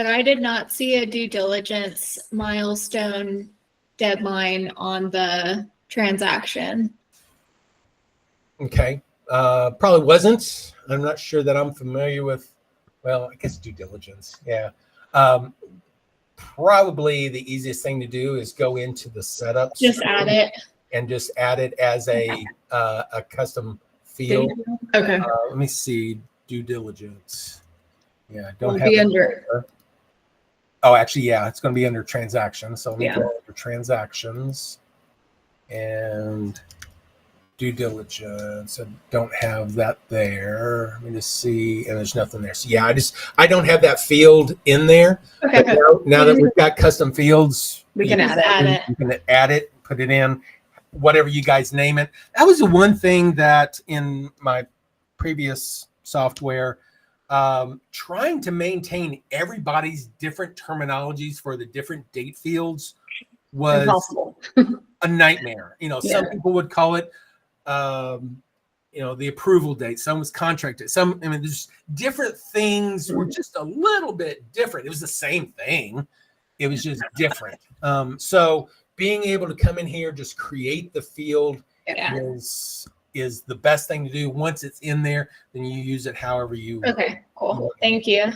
But I did not see a due diligence milestone deadline on the transaction. Okay. Probably wasn't. I'm not sure that I'm familiar with, well, I guess due diligence. Yeah. Probably the easiest thing to do is go into the setup. Just add it. And just add it as a custom field. Okay. Let me see. Due diligence. Yeah. Don't have it under. Oh, actually, yeah, it's going to be under transactions. So let me Yeah. go under transactions and due diligence. I don't have that there. Let me just see. And there's nothing there. So yeah, I don't have that field in there. Okay. Now that we've got custom fields, we can add it. You can add it, put it in, whatever you guys name it. That was the one thing that in my previous software, trying to maintain everybody's different terminologies for the different date fields was impossible. a nightmare. Some people would call it, the approval date. Some was contracted. There's different things were just a little bit different. It was the same thing. It was just different. So being able to come in here, just create the field is the best thing to do. Once it's in there, then you use it however you. Okay, cool. Thank you.